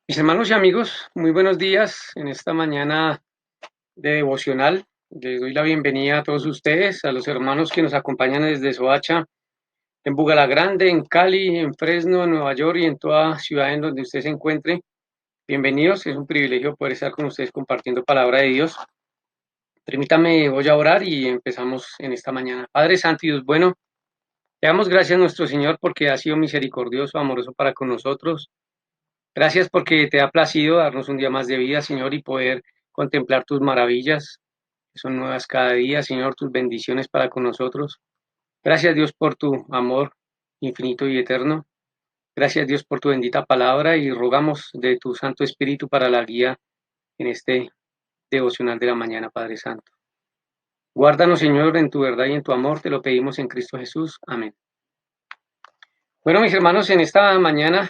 Mis hermanos y amigos, muy buenos días en esta mañana de devocional. Les doy la bienvenida a todos ustedes, a los hermanos que nos acompañan desde Soacha, en Bugalagrande, en Cali, en Fresno, en Nueva York y en toda ciudad en donde usted se encuentre. Bienvenidos, es un privilegio poder estar con ustedes compartiendo palabra de Dios. Permítame, voy a orar y empezamos en esta mañana. Padre Santo y Dios bueno, le damos gracias a nuestro Señor porque ha sido misericordioso, amoroso para con nosotros. Gracias porque te ha placido darnos un día más de vida, Señor, y poder contemplar tus maravillas, que son nuevas cada día, Señor, tus bendiciones para con nosotros. Gracias, Dios, por tu amor infinito y eterno. Gracias, Dios, por tu bendita palabra y rogamos de tu Santo Espíritu para la guía en este devocional de la mañana, Padre Santo. Guárdanos, Señor, en tu verdad y en tu amor, te lo pedimos en Cristo Jesús. Amén. Bueno, mis hermanos, en esta mañana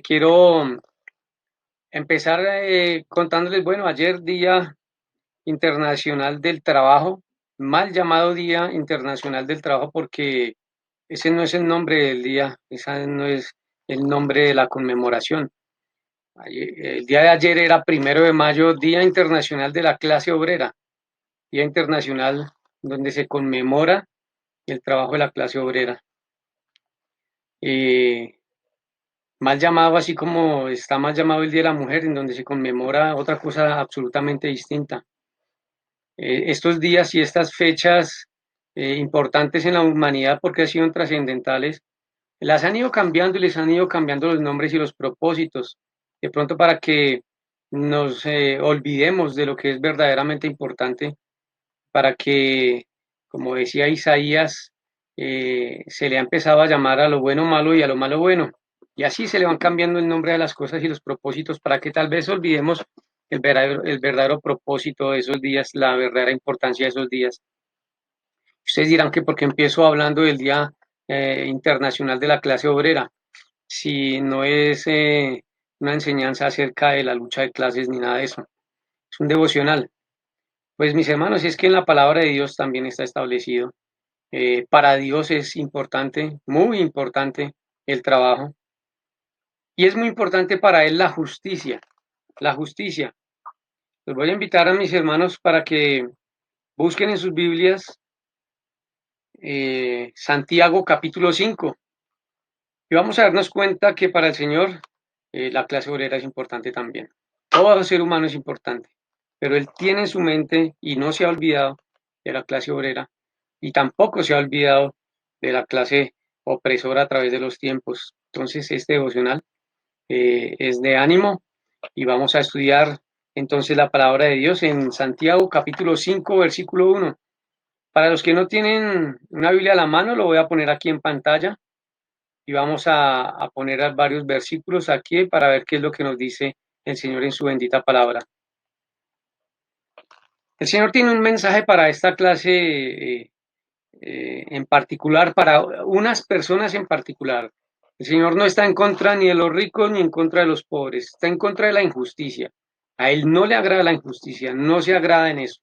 quiero empezar contándoles, bueno, ayer Día Internacional del Trabajo, mal llamado Día Internacional del Trabajo porque ese no es el nombre del día, ese no es el nombre de la conmemoración. El día de ayer era 1 de mayo, Día Internacional de la Clase Obrera, Día Internacional donde se conmemora el trabajo de la clase obrera. Eh, Mal llamado, así como está mal llamado el Día de la Mujer, en donde se conmemora otra cosa absolutamente distinta. Estos días y estas fechas importantes en la humanidad porque han sido trascendentales, las han ido cambiando y les han ido cambiando los nombres y los propósitos, de pronto para que nos olvidemos de lo que es verdaderamente importante, para que, como decía Isaías, se le ha empezado a llamar a lo bueno malo y a lo malo bueno. Y así se le van cambiando el nombre de las cosas y los propósitos para que tal vez olvidemos el verdadero propósito de esos días, la verdadera importancia de esos días. Ustedes dirán que porque empiezo hablando del Día Internacional de la Clase Obrera, si no es una enseñanza acerca de la lucha de clases ni nada de eso. Es un devocional. Pues mis hermanos, es que en la palabra de Dios también está establecido. Para Dios es importante, muy importante el trabajo. Y es muy importante para Él la justicia. La justicia. Les voy a invitar a mis hermanos para que busquen en sus Biblias Santiago capítulo 5. Y vamos a darnos cuenta que para el Señor la clase obrera es importante también. Todo ser humano es importante. Pero Él tiene en su mente y no se ha olvidado de la clase obrera y tampoco se ha olvidado de la clase opresora a través de los tiempos. Entonces, este devocional es de ánimo y vamos a estudiar entonces la palabra de Dios en Santiago capítulo 5 versículo 1. Para los que no tienen una Biblia a la mano, lo voy a poner aquí en pantalla y vamos a poner varios versículos aquí para ver qué es lo que nos dice el Señor en su bendita palabra. El Señor tiene un mensaje para esta clase en particular, para unas personas en particular. El Señor no está en contra ni de los ricos ni en contra de los pobres, está en contra de la injusticia. A Él no le agrada la injusticia, no se agrada en eso.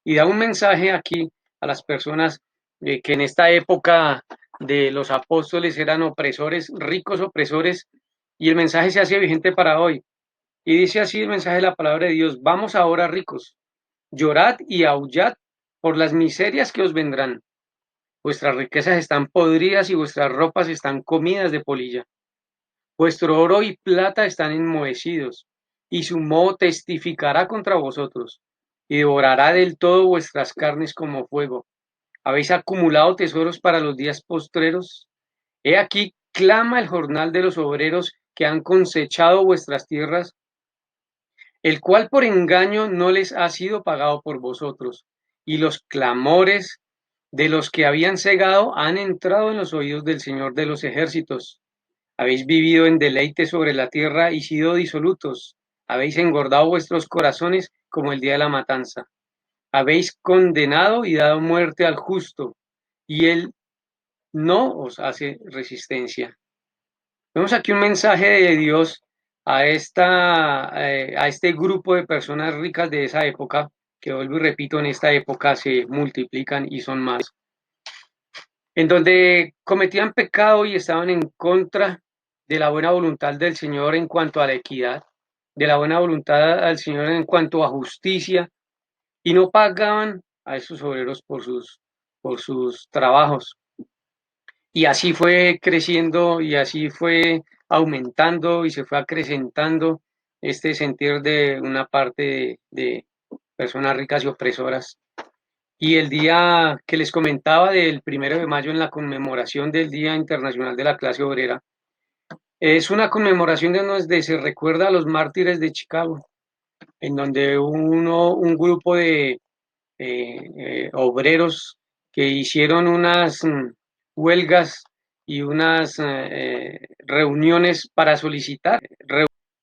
Y da un mensaje aquí a las personas que en esta época de los apóstoles eran opresores, ricos opresores, y el mensaje se hace vigente para hoy. Y dice así el mensaje de la palabra de Dios: vamos ahora ricos, llorad y aullad por las miserias que os vendrán. Vuestras riquezas están podridas y vuestras ropas están comidas de polilla. Vuestro oro y plata están enmohecidos, y su moho testificará contra vosotros, y devorará del todo vuestras carnes como fuego. ¿Habéis acumulado tesoros para los días postreros? He aquí, clama el jornal de los obreros que han cosechado vuestras tierras, el cual por engaño no les ha sido pagado por vosotros, y los clamores de los que habían cegado han entrado en los oídos del Señor de los ejércitos. Habéis vivido en deleite sobre la tierra y sido disolutos. Habéis engordado vuestros corazones como el día de la matanza. Habéis condenado y dado muerte al justo, y él no os hace resistencia. Vemos aquí un mensaje de Dios a este grupo de personas ricas de esa época, que vuelvo y repito, en esta época se multiplican y son más, en donde cometían pecado y estaban en contra de la buena voluntad del Señor en cuanto a la equidad, de la buena voluntad al Señor en cuanto a justicia, y no pagaban a esos obreros por sus trabajos. Y así fue creciendo y así fue aumentando y se fue acrecentando este sentir de una parte de personas ricas y opresoras. Y el día que les comentaba del 1 de mayo en la conmemoración del Día Internacional de la Clase Obrera, es una conmemoración de donde se recuerda a los mártires de Chicago, en donde un grupo de obreros que hicieron unas huelgas y unas reuniones para solicitar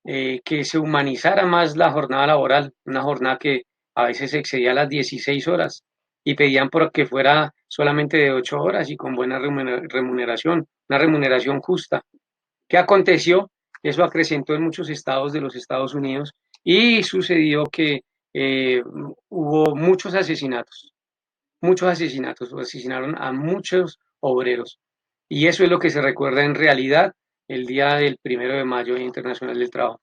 que se humanizara más la jornada laboral, una jornada que a veces excedía las 16 horas y pedían por que fuera solamente de 8 horas y con buena remuneración, una remuneración justa. ¿Qué aconteció? Eso acrecentó en muchos estados de los Estados Unidos y sucedió que eh, hubo muchos asesinatos, asesinaron a muchos obreros. Y eso es lo que se recuerda en realidad el día del 1 de mayo Internacional del Trabajo.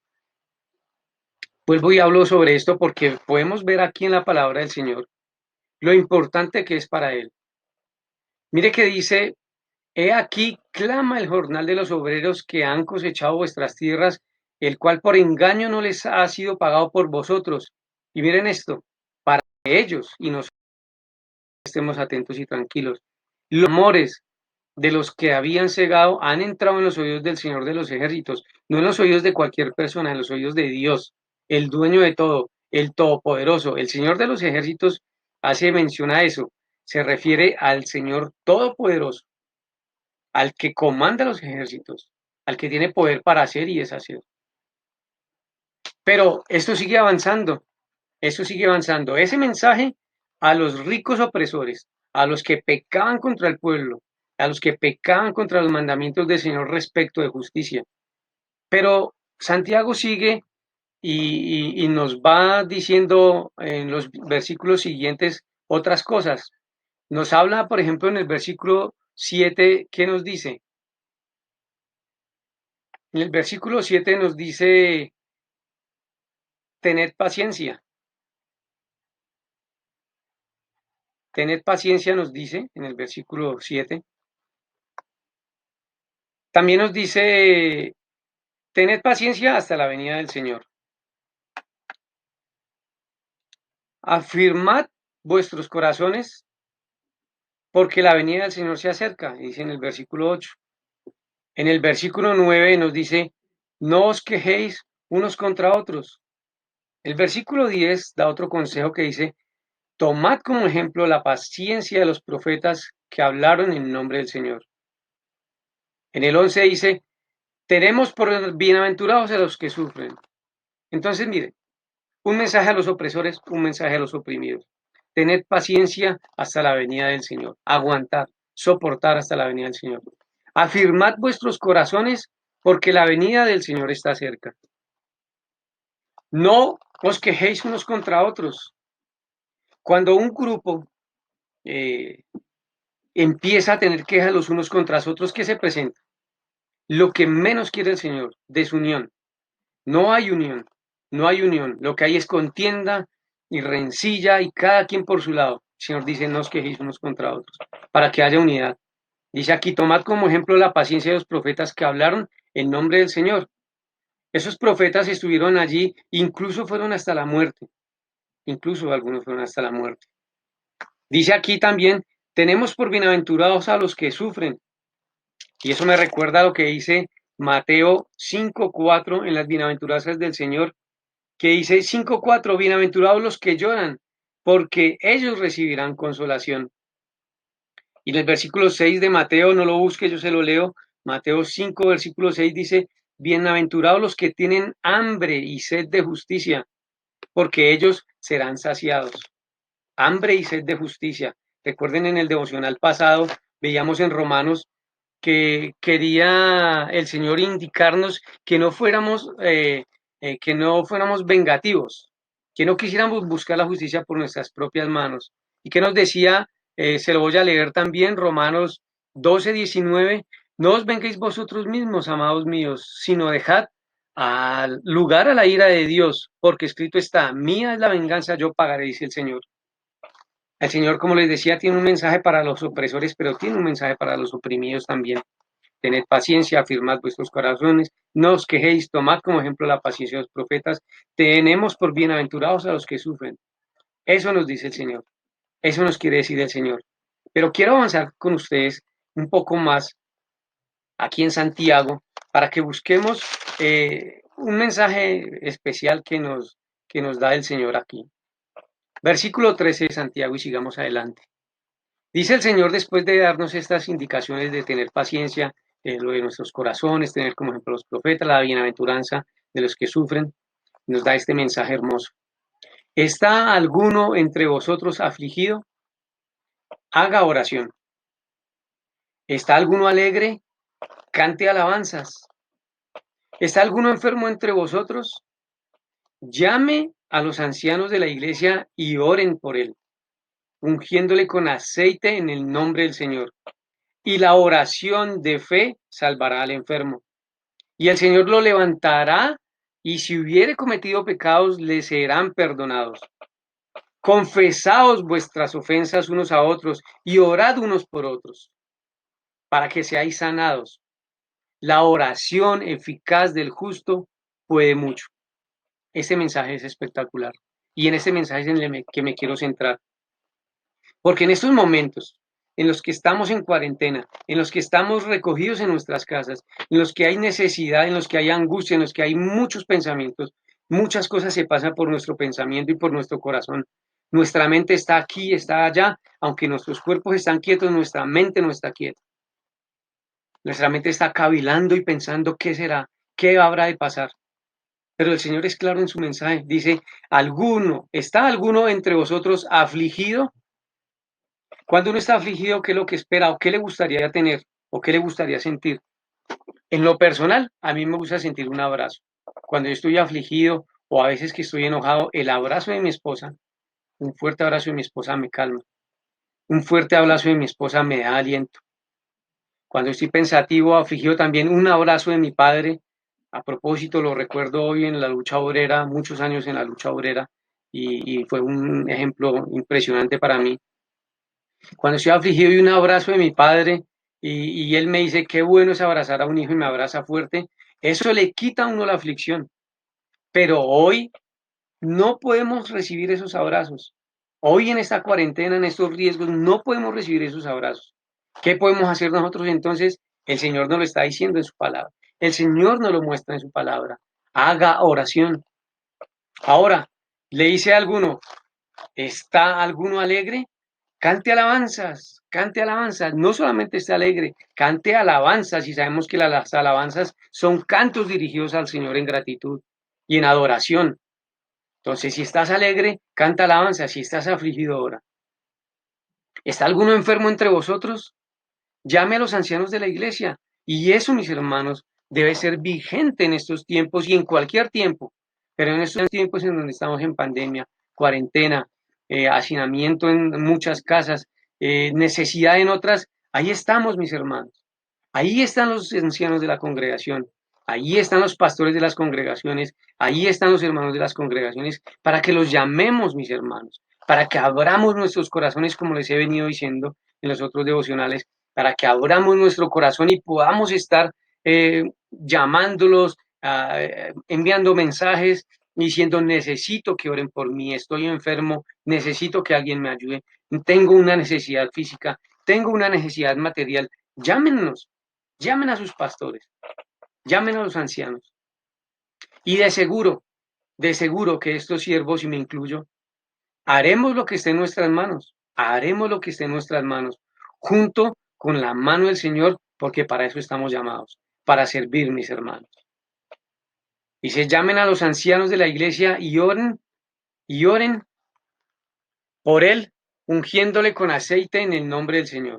Vuelvo y hablo sobre esto porque podemos ver aquí en la palabra del Señor lo importante que es para Él. Mire que dice, he aquí clama el jornal de los obreros que han cosechado vuestras tierras, el cual por engaño no les ha sido pagado por vosotros. Y miren esto, para ellos y nosotros estemos atentos y tranquilos. Los amores de los que habían cegado han entrado en los oídos del Señor de los ejércitos, no en los oídos de cualquier persona, en los oídos de Dios, el dueño de todo, el todopoderoso. El Señor de los ejércitos hace mención a eso, se refiere al Señor todopoderoso, al que comanda los ejércitos, al que tiene poder para hacer y deshacer. Pero esto sigue avanzando. Ese mensaje a los ricos opresores, a los que pecaban contra el pueblo, a los que pecaban contra los mandamientos del Señor respecto de justicia. Pero Santiago sigue y nos va diciendo en los versículos siguientes otras cosas. Nos habla, por ejemplo, en el versículo 7, ¿qué nos dice? En el versículo 7 nos dice, tened paciencia. Tened paciencia, nos dice en el versículo 7. También nos dice, tened paciencia hasta la venida del Señor. Afirmad vuestros corazones porque la venida del Señor se acerca, dice en el versículo 8. En el versículo 9 nos dice, no os quejéis unos contra otros. El versículo 10 da otro consejo que dice, tomad como ejemplo la paciencia de los profetas que hablaron en nombre del Señor. En el 11 dice, tenemos por bienaventurados a los que sufren. Entonces, miren, un mensaje a los opresores, un mensaje a los oprimidos. Tened paciencia hasta la venida del Señor. Aguantar, soportar hasta la venida del Señor. Afirmad vuestros corazones porque la venida del Señor está cerca. No os quejéis unos contra otros. Cuando un grupo empieza a tener quejas los unos contra los otros, ¿qué se presenta? Lo que menos quiere el Señor, desunión. No hay unión, no hay unión. Lo que hay es contienda y rencilla y cada quien por su lado. El Señor dice, no os quejéis unos contra otros, para que haya unidad. Dice aquí, tomad como ejemplo la paciencia de los profetas que hablaron en nombre del Señor. Esos profetas estuvieron allí, incluso fueron hasta la muerte. Incluso algunos fueron hasta la muerte. Dice aquí también, tenemos por bienaventurados a los que sufren. Y eso me recuerda a lo que dice Mateo 5:4 en las bienaventuranzas del Señor, que dice 5:4, bienaventurados los que lloran, porque ellos recibirán consolación. Y en el versículo 6 de Mateo, no lo busque, yo se lo leo, Mateo 5, versículo 6 dice, bienaventurados los que tienen hambre y sed de justicia, porque ellos serán saciados. Hambre y sed de justicia. Recuerden en el devocional pasado, veíamos en Romanos que quería el Señor indicarnos que no fuéramos vengativos, que no quisiéramos buscar la justicia por nuestras propias manos. Y que nos decía, se lo voy a leer también, Romanos 12:19, No os venguéis vosotros mismos, amados míos, sino dejad al lugar a la ira de Dios, porque escrito está, mía es la venganza, yo pagaré, dice el Señor. El Señor, como les decía, tiene un mensaje para los opresores, pero tiene un mensaje para los oprimidos también. Tened paciencia, afirmad vuestros corazones, no os quejéis, tomad como ejemplo la paciencia de los profetas, tenemos por bienaventurados a los que sufren. Eso nos dice el Señor, eso nos quiere decir el Señor. Pero quiero avanzar con ustedes un poco más aquí en Santiago para que busquemos un mensaje especial que nos da el Señor aquí. Versículo 13 de Santiago y sigamos adelante. Dice el Señor después de darnos estas indicaciones de tener paciencia, lo de nuestros corazones, tener como ejemplo los profetas, la bienaventuranza de los que sufren, nos da este mensaje hermoso. ¿Está alguno entre vosotros afligido? Haga oración. ¿Está alguno alegre? Cante alabanzas. ¿Está alguno enfermo entre vosotros? Llame a los ancianos de la iglesia y oren por él, ungiéndole con aceite en el nombre del Señor. Y la oración de fe salvará al enfermo. Y el Señor lo levantará, y si hubiere cometido pecados, le serán perdonados. Confesaos vuestras ofensas unos a otros y orad unos por otros, para que seáis sanados. La oración eficaz del justo puede mucho. Este mensaje es espectacular. Y en este mensaje es en el que me quiero centrar. Porque en estos momentos en los que estamos en cuarentena, en los que estamos recogidos en nuestras casas, en los que hay necesidad, en los que hay angustia, en los que hay muchos pensamientos, muchas cosas se pasan por nuestro pensamiento y por nuestro corazón. Nuestra mente está aquí, está allá, aunque nuestros cuerpos están quietos, nuestra mente no está quieta. Nuestra mente está cavilando y pensando qué será, qué habrá de pasar. Pero el Señor es claro en su mensaje. Dice, ¿está alguno entre vosotros afligido? Cuando uno está afligido, ¿qué es lo que espera o qué le gustaría tener o qué le gustaría sentir? En lo personal, a mí me gusta sentir un abrazo. Cuando yo estoy afligido o a veces que estoy enojado, el abrazo de mi esposa, un fuerte abrazo de mi esposa me calma. Un fuerte abrazo de mi esposa me da aliento. Cuando estoy pensativo o afligido también, un abrazo de mi padre. A propósito, lo recuerdo hoy en la lucha obrera, muchos años en la lucha obrera, y fue un ejemplo impresionante para mí. Cuando estoy afligido y un abrazo de mi padre y él me dice, qué bueno es abrazar a un hijo y me abraza fuerte, eso le quita a uno la aflicción. Pero hoy no podemos recibir esos abrazos. Hoy en esta cuarentena, en estos riesgos, no podemos recibir esos abrazos. ¿Qué podemos hacer nosotros entonces? El Señor nos lo está diciendo en su palabra. El Señor nos lo muestra en su palabra. Haga oración. Ahora, le dice a alguno, ¿está alguno alegre? Cante alabanzas, no solamente esté alegre, cante alabanzas y sabemos que las alabanzas son cantos dirigidos al Señor en gratitud y en adoración. Entonces, si estás alegre, canta alabanzas, si estás afligido, ora. ¿Está alguno enfermo entre vosotros? Llame a los ancianos de la iglesia. Y eso, mis hermanos, debe ser vigente en estos tiempos y en cualquier tiempo. Pero en estos tiempos en donde estamos en pandemia, cuarentena, hacinamiento en muchas casas, necesidad en otras, ahí estamos, mis hermanos. Ahí están los ancianos de la congregación. Ahí están los pastores de las congregaciones. Ahí están los hermanos de las congregaciones para que los llamemos, mis hermanos. Para que abramos nuestros corazones, como les he venido diciendo en los otros devocionales, para que abramos nuestro corazón y podamos estar llamándolos, enviando mensajes, diciendo, necesito que oren por mí, estoy enfermo, necesito que alguien me ayude, tengo una necesidad física, tengo una necesidad material, llámenos, llamen a sus pastores, llamen a los ancianos. Y de seguro que estos siervos, y me incluyo, haremos lo que esté en nuestras manos, haremos lo que esté en nuestras manos, junto con la mano del Señor, porque para eso estamos llamados, para servir, mis hermanos. Y se llamen a los ancianos de la iglesia y oren por él, ungiéndole con aceite en el nombre del Señor.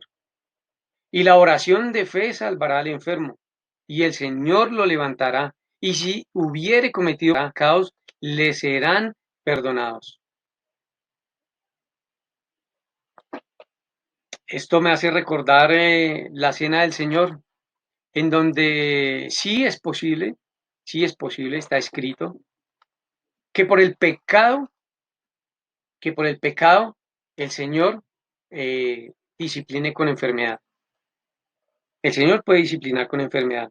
Y la oración de fe salvará al enfermo, y el Señor lo levantará, y si hubiere cometido pecados, le serán perdonados. Esto me hace recordar la cena del Señor. en donde sí es posible, está escrito, que por el pecado, que por el pecado el Señor discipline con enfermedad. El Señor puede disciplinar con enfermedad.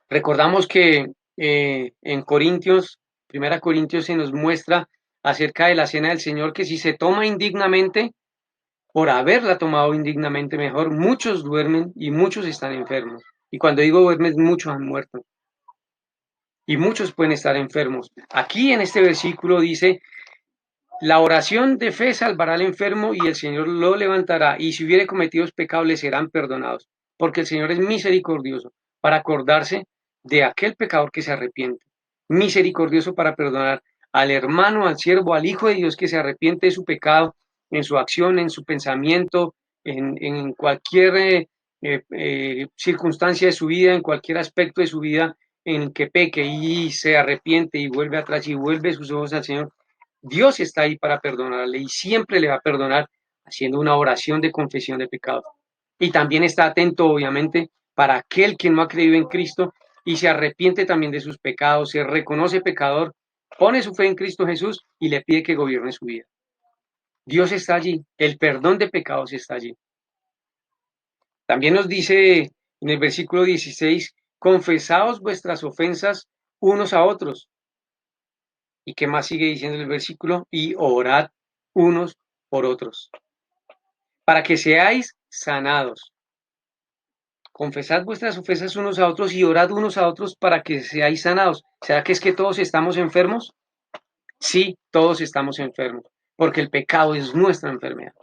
Recordamos que en Corintios, Primera Corintios se nos muestra acerca de la cena del Señor que si se toma indignamente, por haberla tomado indignamente mejor, muchos duermen y muchos están enfermos. Y cuando digo duermen, muchos han muerto y muchos pueden estar enfermos. Aquí en este versículo dice, la oración de fe salvará al enfermo y el Señor lo levantará, y si hubiere cometido pecados le serán perdonados, porque el Señor es misericordioso para acordarse de aquel pecador que se arrepiente, misericordioso para perdonar al hermano, al siervo, al Hijo de Dios que se arrepiente de su pecado, en su acción, en su pensamiento, en cualquier circunstancia de su vida, en cualquier aspecto de su vida en que peque y se arrepiente y vuelve atrás y vuelve sus ojos al Señor. Dios está ahí para perdonarle y siempre le va a perdonar haciendo una oración de confesión de pecados. Y también está atento, obviamente, para aquel que no ha creído en Cristo y se arrepiente también de sus pecados, se reconoce pecador, pone su fe en Cristo Jesús y le pide que gobierne su vida. Dios está allí, el perdón de pecados está allí. También nos dice en el versículo 16, confesaos vuestras ofensas unos a otros. ¿Y qué más sigue diciendo el versículo? Y orad unos por otros, para que seáis sanados. Confesad vuestras ofensas unos a otros y orad unos a otros para que seáis sanados. ¿Será que es que todos estamos enfermos? Sí, todos estamos enfermos, porque el pecado es nuestra enfermedad.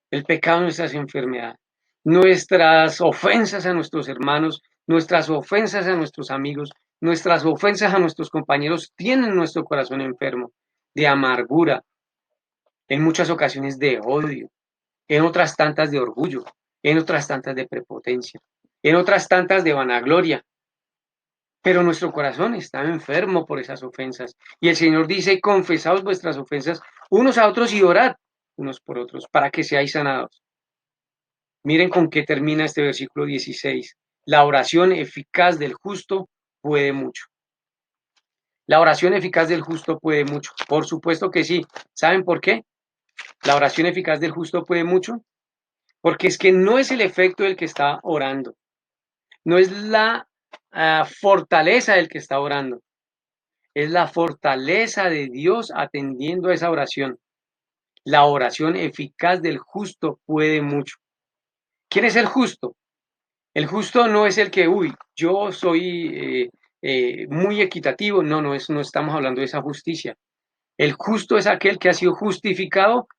El pecado es nuestra enfermedad. Nuestras ofensas a nuestros hermanos, nuestras ofensas a nuestros amigos, nuestras ofensas a nuestros compañeros tienen nuestro corazón enfermo, de amargura, en muchas ocasiones de odio, en otras tantas de orgullo, en otras tantas de prepotencia, en otras tantas de vanagloria. Pero nuestro corazón está enfermo por esas ofensas. Y el Señor dice, confesaos vuestras ofensas unos a otros y orad unos por otros para que seáis sanados. Miren con qué termina este versículo 16. La oración eficaz del justo puede mucho. La oración eficaz del justo puede mucho. Por supuesto que sí. ¿Saben por qué? La oración eficaz del justo puede mucho. Porque es que no es el efecto del que está orando. No es la fortaleza del que está orando. Es la fortaleza de Dios atendiendo a esa oración. La oración eficaz del justo puede mucho. ¿Quién es el justo? El justo no es el que, uy, yo soy muy equitativo. No, no estamos hablando de esa justicia. El justo es aquel que ha sido justificado,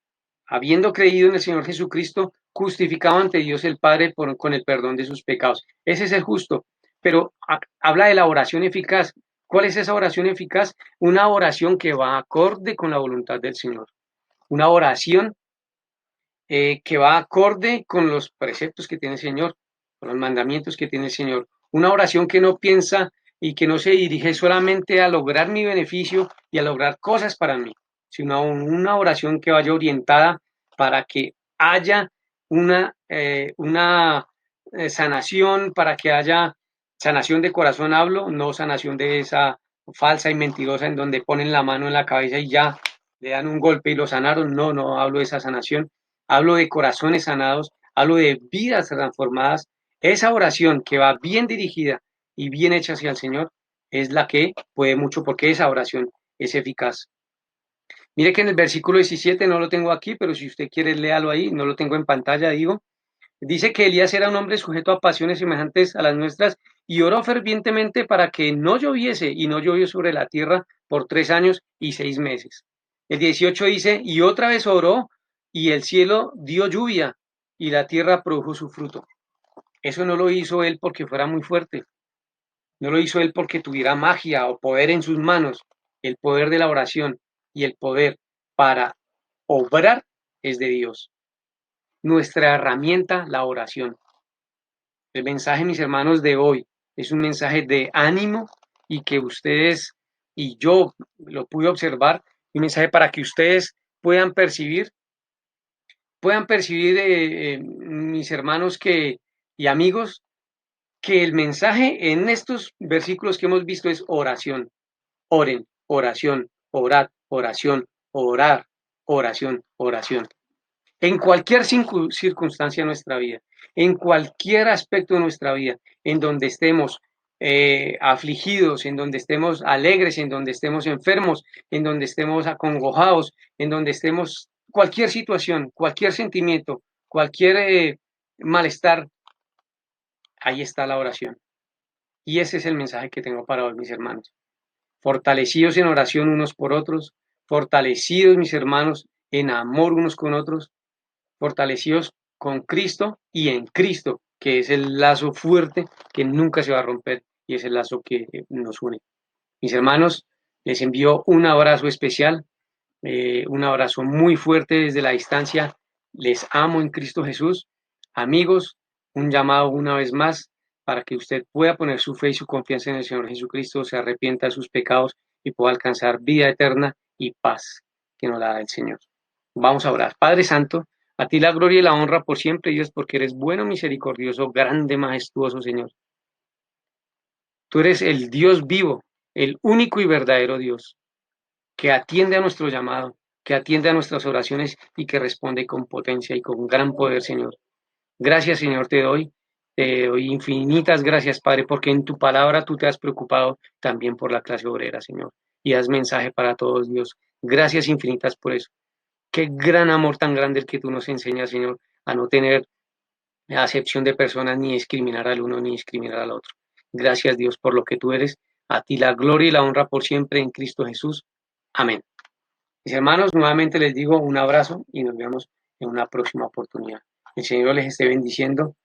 habiendo creído en el Señor Jesucristo, justificado ante Dios el Padre con el perdón de sus pecados. Ese es el justo. Pero habla de la oración eficaz. ¿Cuál es esa oración eficaz? Una oración que va acorde con la voluntad del Señor. Una oración que va acorde con los preceptos que tiene el Señor, con los mandamientos que tiene el Señor. Una oración que no piensa y que no se dirige solamente a lograr mi beneficio y a lograr cosas para mí, sino una oración que vaya orientada para que haya una sanación, para que haya sanación de corazón, hablo, no sanación de esa falsa y mentirosa en donde ponen la mano en la cabeza y ya le dan un golpe y lo sanaron. No, no hablo de esa sanación, hablo de corazones sanados, hablo de vidas transformadas. Esa oración que va bien dirigida y bien hecha hacia el Señor es la que puede mucho porque esa oración es eficaz. Mire que en el versículo 17 no lo tengo aquí, pero si usted quiere léalo ahí, no lo tengo en pantalla, digo. Dice que Elías era un hombre sujeto a pasiones semejantes a las nuestras y oró fervientemente para que no lloviese y no llovió sobre la tierra por 3 años y 6 meses. El 18 dice, y otra vez oró y el cielo dio lluvia y la tierra produjo su fruto. Eso no lo hizo él porque fuera muy fuerte, no lo hizo él porque tuviera magia o poder en sus manos. El poder de la oración y el poder para obrar es de Dios. Nuestra herramienta, la oración. El mensaje, mis hermanos, de hoy es un mensaje de ánimo y que ustedes y yo lo pude observar, un mensaje para que ustedes puedan percibir mis hermanos y amigos, que el mensaje en estos versículos que hemos visto es oración. Oren, oración, orad, oración, orar, oración, oración. En cualquier circunstancia de nuestra vida, en cualquier aspecto de nuestra vida, en donde estemos afligidos, en donde estemos alegres, en donde estemos enfermos, en donde estemos acongojados, en donde estemos, cualquier situación, cualquier sentimiento, cualquier malestar, ahí está la oración. Y ese es el mensaje que tengo para hoy, mis hermanos. Fortalecidos en oración unos por otros, fortalecidos, mis hermanos, en amor unos con otros, fortalecidos con Cristo y en Cristo, que es el lazo fuerte que nunca se va a romper y es el lazo que nos une. Mis hermanos, les envío un abrazo especial, un abrazo muy fuerte desde la distancia. Les amo en Cristo Jesús. Amigos, un llamado una vez más para que usted pueda poner su fe y su confianza en el Señor Jesucristo, se arrepienta de sus pecados y pueda alcanzar vida eterna y paz que nos la da el Señor. Vamos a orar. Padre Santo, a ti la gloria y la honra por siempre, Dios, porque eres bueno, misericordioso, grande, majestuoso, Señor. Tú eres el Dios vivo, el único y verdadero Dios, que atiende a nuestro llamado, que atiende a nuestras oraciones y que responde con potencia y con gran poder, Señor. Gracias, Señor, te doy infinitas gracias, Padre, porque en tu palabra tú te has preocupado también por la clase obrera, Señor, y das mensaje para todos, Dios. Gracias infinitas por eso. Qué gran amor tan grande el que tú nos enseñas, Señor, a no tener acepción de personas, ni discriminar al uno, ni discriminar al otro. Gracias, Dios, por lo que tú eres. A ti la gloria y la honra por siempre en Cristo Jesús. Amén. Mis hermanos, nuevamente les digo un abrazo y nos vemos en una próxima oportunidad. El Señor les esté bendiciendo